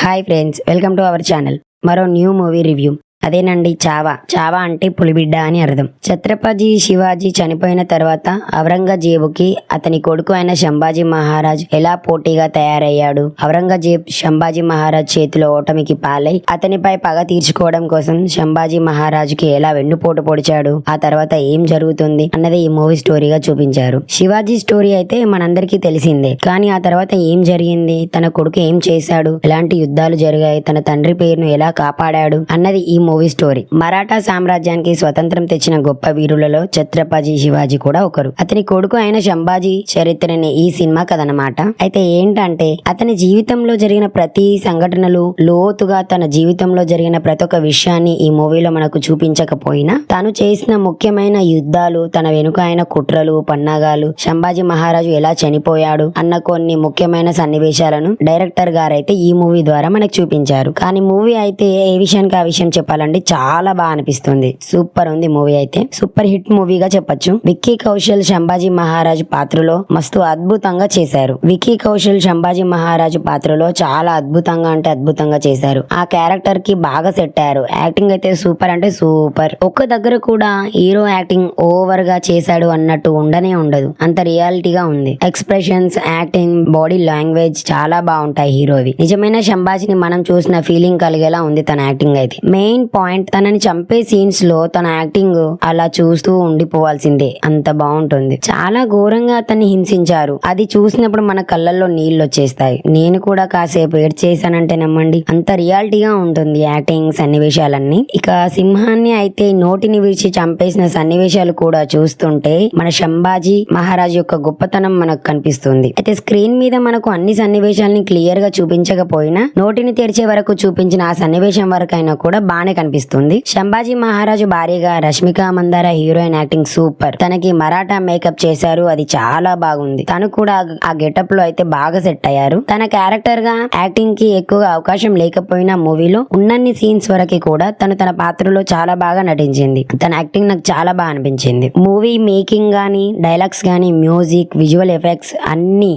Hi friends, welcome to our channel. మరో new movie review. అదేనండి చావా. చావా అంటే పులిబిడ్డ అని అర్థం. ఛత్రపతి శివాజీ చనిపోయిన తర్వాత ఔరంగజేబుకి అతని కొడుకు అయిన సంభాజీ మహారాజ్ ఎలా పోటీగా తయారయ్యాడు. ఔరంగజేబ్ సంభాజీ మహారాజ్ చేతిలో ఓటమికి పాలై అతనిపై పగ తీర్చుకోవడం కోసం సంభాజీ మహారాజుకి ఎలా వెన్నుపోటు పొడిచాడు, ఆ తర్వాత ఏం జరుగుతుంది అన్నది ఈ మూవీ స్టోరీగా చూపించారు. శివాజీ స్టోరీ అయితే మనందరికీ తెలిసిందే, కానీ ఆ తర్వాత ఏం జరిగింది, తన కొడుకు ఏం చేశాడు, ఎలాంటి యుద్ధాలు జరిగాయి, తన తండ్రి పేరును ఎలా కాపాడాడు అన్నది ఈ మూవీ స్టోరీ. మరాఠా సామ్రాజ్యానికి స్వతంత్రం తెచ్చిన గొప్ప వీరులలో ఛత్రపతి శివాజీ కూడా ఒకరు. అతని కొడుకు అయిన సంభాజీ చరిత్రని ఈ సినిమా కథనమాట. అయితే ఏంటంటే అతని జీవితంలో జరిగిన ప్రతి సంఘటనలు లోతుగా తన జీవితంలో జరిగిన ప్రతి ఒక్క విషయాన్ని ఈ మూవీలో మనకు చూపించకపోయినా తాను చేసిన ముఖ్యమైన యుద్ధాలు, తన వెనుక అయిన కుట్రలు పన్నాగాలు, సంభాజీ మహారాజు ఎలా చనిపోయాడు అన్న కొన్ని ముఖ్యమైన సన్నివేశాలను డైరెక్టర్ గారైతే ఈ మూవీ ద్వారా మనకు చూపించారు. కానీ మూవీ అయితే ఏ విషయానికి ఆ విషయం చెప్పాలండి చాలా బాగా అనిపిస్తుంది. సూపర్ ఉంది మూవీ అయితే. సూపర్ హిట్ మూవీగా చెప్పొచ్చు. విక్కీ కౌశల్ సంభాజీ మహారాజు పాత్రలో మస్తు అద్భుతంగా చేశారు. విక్కీ కౌశల్ సంభాజీ మహారాజు పాత్రలో చాలా అద్భుతంగా అంటే అద్భుతంగా చేశారు. ఆ క్యారెక్టర్ కి బాగా సెట్ అయ్యారు. యాక్టింగ్ అయితే సూపర్ అంటే సూపర్. ఒక్క దగ్గర కూడా హీరో యాక్టింగ్ ఓవర్ గా చేశాడు అన్నట్టు ఉండనే ఉండదు. అంత రియాలిటీగా ఉంది. ఎక్స్ప్రెషన్స్, యాక్టింగ్, బాడీ లాంగ్వేజ్ చాలా బాగుంటాయి హీరోవి. నిజమైన సంభాజీని మనం చూసిన ఫీలింగ్ కలిగేలా ఉంది తన యాక్టింగ్ అయితే. మెయిన్ పాయింట్, తనని చంపే సీన్స్ లో తన యాక్టింగ్ అలా చూస్తూ ఉండిపోవాల్సిందే, అంత బాగుంటుంది. చాలా ఘోరంగా అతన్ని హింసించారు. అది చూసినప్పుడు మన కళ్ళల్లో నీళ్లు వచ్చేస్తాయి. నేను కూడా కాసేపు ఏడ్చేసానంటే నమ్మండి, అంత రియాలిటీగా ఉంటుంది యాక్టింగ్ సన్నివేశాలన్నీ. ఇక సింహాన్ని అయితే నోటిని విరిచి చంపేసిన సన్నివేశాలు కూడా చూస్తుంటే మన సంభాజీ మహారాజ్ యొక్క గొప్పతనం మనకు కనిపిస్తుంది. అయితే స్క్రీన్ మీద మనకు అన్ని సన్నివేశాలని క్లియర్ గా చూపించకపోయినా నోటిని తెరిచే వరకు చూపించిన ఆ సన్నివేశం వరకైనా కూడా బానే కనిపిస్తుంది. సంభాజీ మహారాజు భార్యగా రష్మిక మందార హీరోయిన్ యాక్టింగ్ సూపర్. తనకి మరాఠా మేకప్ చేశారు, అది చాలా బాగుంది. తను కూడా ఆ గెటప్ లో అయితే బాగా సెట్ అయ్యారు. తన క్యారెక్టర్ గా యాక్టింగ్ కి ఎక్కువగా అవకాశం లేకపోయినా మూవీలో ఉన్నన్ని సీన్స్ వరకు కూడా తన పాత్రలో చాలా బాగా నటించింది. తన యాక్టింగ్ నాకు చాలా బాగా అనిపించింది. మూవీ మేకింగ్ గానీ, డైలాగ్స్ గానీ, మ్యూజిక్, విజువల్ ఎఫెక్ట్స్ అన్ని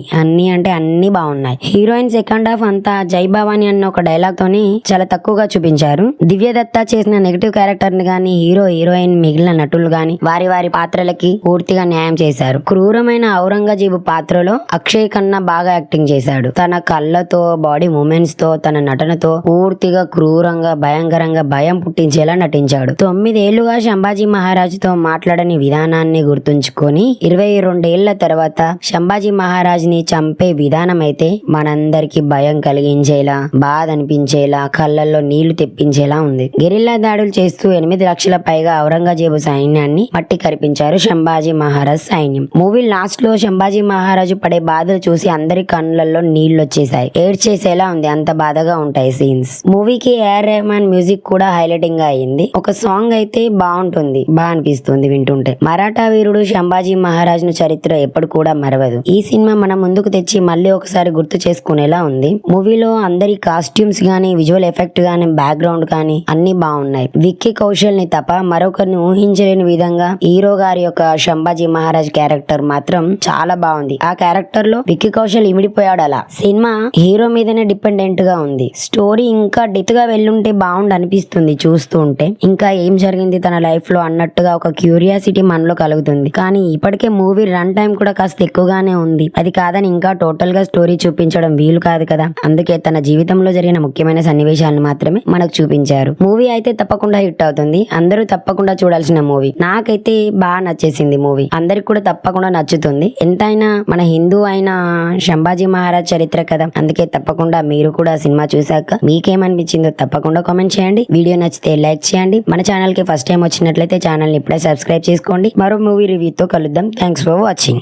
అంటే అన్ని బాగున్నాయి. హీరోయిన్ సెకండ్ హాఫ్ అంతా జై భవాని అన్న ఒక డైలాగ్ తోని చాలా తక్కువగా చూపించారు. దివ్యదత్త చేసిన నెగటివ్ క్యారెక్టర్ ని గానీ, హీరోయిన్ మిగిలిన నటులు గానీ వారి పాత్రలకి పూర్తిగా న్యాయం చేశారు. క్రూరమైన ఔరంగజేబు పాత్రలో అక్షయ్ ఖన్నా బాగా యాక్టింగ్ చేశాడు. తన కళ్ళతో, బాడీ మూమెంట్స్ తో, తన నటనతో పూర్తిగా క్రూరంగా, భయంకరంగా భయం పుట్టించేలా నటించాడు. 9 ఏళ్లుగా సంభాజీ మహారాజుతో మాట్లాడని విధానాన్ని గుర్తుంచుకొని 22 ఏళ్ల తర్వాత సంభాజీ మహారాజ్ ని చంపే విధానం అయితే మనందరికి భయం కలిగించేలా, బాధ అనిపించేలా, కళ్ళల్లో నీళ్లు తెప్పించేలా ఉంది. గెరిల్లా దాడులు చేస్తూ 8 లక్షల పైగా ఔరంగజేబు సైన్యాన్ని మట్టి కరిపించారు సంభాజీ మహారాజ్ సైన్యం. మూవీ లాస్ట్ లో సంభాజీ మహారాజు పడే బాధలు చూసి అందరి కళ్ళల్లో నీళ్లు వచ్చేసాయి. ఏడ్చేసేలా ఉంది, అంత బాధగా ఉంటాయి సీన్స్. మూవీకి ఏఆర్ రెహమాన్ మ్యూజిక్ కూడా హైలైటింగ్ గా అయింది. ఒక సాంగ్ అయితే బాగుంటుంది, బాగా అనిపిస్తుంది వింటుంటే. మరాఠా వీరుడు సంభాజీ మహారాజ్ ను చరిత్ర ఎప్పుడు కూడా మరవదు. ఈ సినిమా మన ముందుకు తెచ్చి మళ్ళీ ఒకసారి గుర్తు చేసుకునేలా ఉంది. మూవీలో అందరి కాస్ట్యూమ్స్ గానీ, విజువల్ ఎఫెక్ట్ గానీ, బ్యాక్గ్రౌండ్ కానీ అన్ని బాగున్నాయి. విక్కీ కౌశల్ ని తప్ప మరొకరిని ఊహించలేని విధంగా హీరో గారి యొక్క సంభాజీ మహారాజ్ క్యారెక్టర్ మాత్రం చాలా బాగుంది. ఆ క్యారెక్టర్ లో విక్కీ కౌశల్ ఇమిడిపోయాడు. అలా సినిమా హీరో మీదనే డిపెండెంట్ గా ఉంది. స్టోరీ ఇంకా డెత్ గా వెళ్ళుంటే బాగుండు అనిపిస్తుంది చూస్తూ ఉంటే. ఇంకా ఏం జరిగింది తన లైఫ్ లో అన్నట్టుగా ఒక క్యూరియాసిటీ మనలో కలుగుతుంది. కానీ ఇప్పటికే మూవీ రన్ టైం కూడా కాస్త ఎక్కువగానే ఉంది. అది కాదని ఇంకా టోటల్ గా స్టోరీ చూపించడం వీలు కాదు కదా. అందుకే తన జీవితంలో జరిగిన ముఖ్యమైన సన్నివేశాలను మాత్రమే మనకు చూపించారు. మూవీ అయితే తప్పకుండా హిట్ అవుతుంది. అందరూ తప్పకుండా చూడాల్సిన మూవీ. నాకైతే బాగా నచ్చేసింది మూవీ. అందరికి కూడా తప్పకుండా నచ్చుతుంది. ఎంతైనా మన హిందూ అయిన సంభాజీ మహారాజ్ చరిత్ర కదా, అందుకే తప్పకుండా మీరు కూడా సినిమా చూసాక మీకేమనిపించిందో తప్పకుండా కామెంట్ చేయండి. వీడియో నచ్చితే లైక్ చేయండి. మన ఛానల్ కి ఫస్ట్ టైం వచ్చినట్లయితే ఛానల్ ని ఇప్పుడే సబ్స్క్రైబ్ చేసుకోండి. మరో మూవీ రివ్యూతో కలుద్దాం. Thanks for watching.